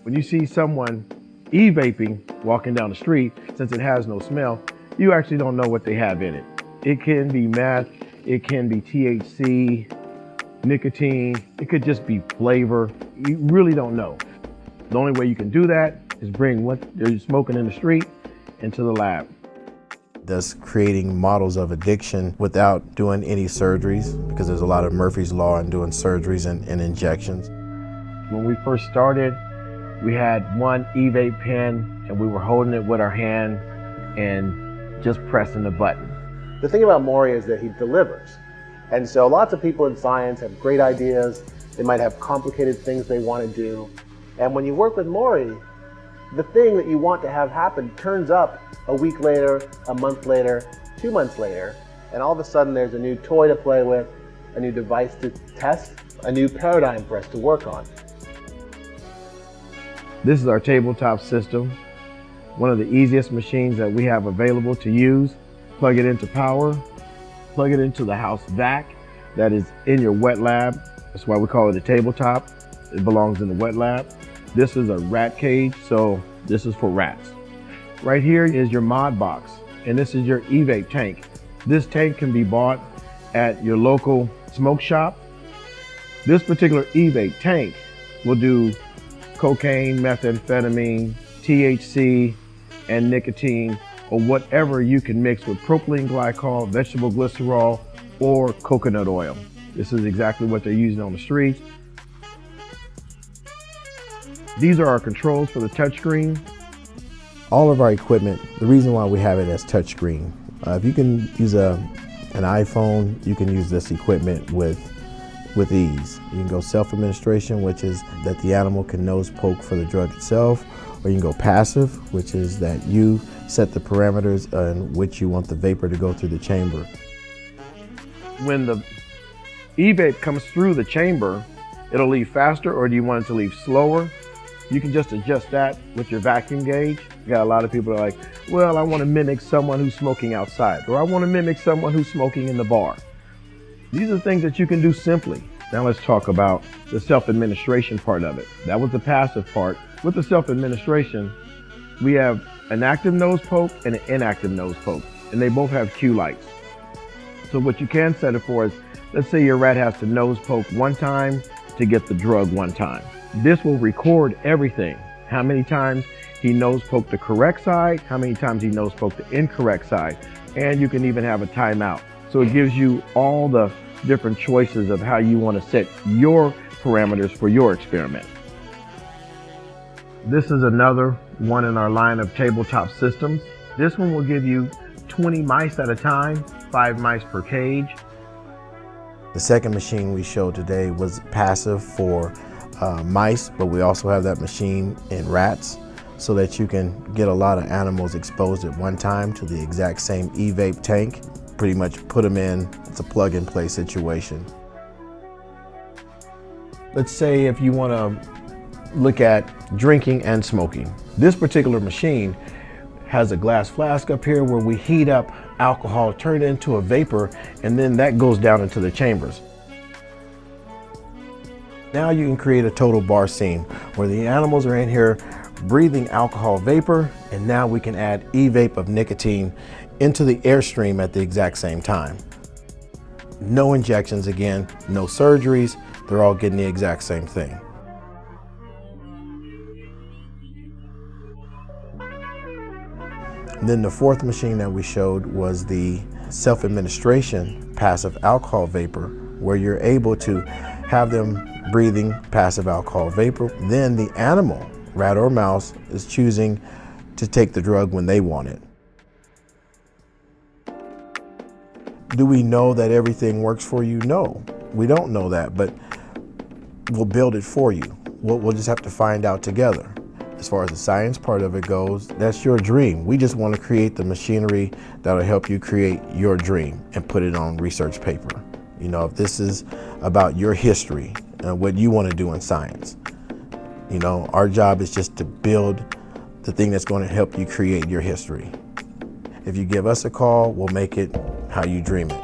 When you see someone e-vaping walking down the street, since it has no smell, you actually don't know what they have in it. It can be meth, it can be THC, nicotine, it could just be flavor. You really don't know. The only way you can do that is bring what you're smoking in the street into the lab. Thus creating models of addiction without doing any surgeries, because there's a lot of Murphy's Law in doing surgeries and injections. When we first started, we had one e-vape pen and we were holding it with our hand and just pressing the button. The thing about Maury is that he delivers. And so lots of people in science have great ideas. They might have complicated things they want to do. And when you work with Maury, the thing that you want to have happen turns up a week later, a month later, 2 months later, and all of a sudden there's a new toy to play with, a new device to test, a new paradigm for us to work on. This is our tabletop system, one of the easiest machines that we have available to use. Plug it into power, plug it into the house vac that is in your wet lab. That's why we call it a tabletop. It belongs in the wet lab. This is a rat cage, so this is for rats. Right here is your mod box, and this is your e-vape tank. This tank can be bought at your local smoke shop. This particular e-vape tank will do cocaine, methamphetamine, THC, and nicotine, or whatever you can mix with propylene glycol, vegetable glycerol, or coconut oil. This is exactly what they're using on the streets. These are our controls for the touchscreen. All of our equipment, the reason why we have it as touchscreen, if you can use an iPhone, you can use this equipment with ease. You can go self-administration, which is that the animal can nose poke for the drug itself, or you can go passive, which is that you set the parameters in which you want the vapor to go through the chamber. When the e-vape comes through the chamber, it'll leave faster, or do you want it to leave slower? You can just adjust that with your vacuum gauge. You got a lot of people that are like, well, I want to mimic someone who's smoking outside, or I want to mimic someone who's smoking in the bar. These are things that you can do simply. Now let's talk about the self-administration part of it. That was the passive part. With the self-administration, we have an active nose poke and an inactive nose poke, and they both have cue lights. So what you can set it for is, let's say your rat has to nose poke one time to get the drug one time. This will record everything. How many times he nose poked the correct side, how many times he nose poked the incorrect side, and you can even have a timeout. So it gives you all the different choices of how you want to set your parameters for your experiment. This is another one in our line of tabletop systems. This one will give you 20 mice at a time, 5 mice per cage. The second machine we showed today was passive for mice, but we also have that machine in rats so that you can get a lot of animals exposed at one time to the exact same e-vape tank. Pretty much put them in, it's a plug-and-play situation. Let's say if you want to look at drinking and smoking. This particular machine has a glass flask up here where we heat up alcohol, turn it into a vapor, and then that goes down into the chambers. Now you can create a total bar scene where the animals are in here breathing alcohol vapor, and now we can add e-vape of nicotine into the airstream at the exact same time. No injections again, no surgeries, they're all getting the exact same thing. And then the fourth machine that we showed was the self-administration passive alcohol vapor, where you're able to have them breathing passive alcohol vapor. Then the animal, rat or mouse, is choosing to take the drug when they want it. Do we know that everything works for you? No, we don't know that, but we'll build it for you. We'll just have to find out together. As far as the science part of it goes, that's your dream. We just want to create the machinery that'll help you create your dream and put it on research paper. You know, if this is about your history and what you want to do in science, you know, our job is just to build the thing that's going to help you create your history. If you give us a call, we'll make it how you dream it.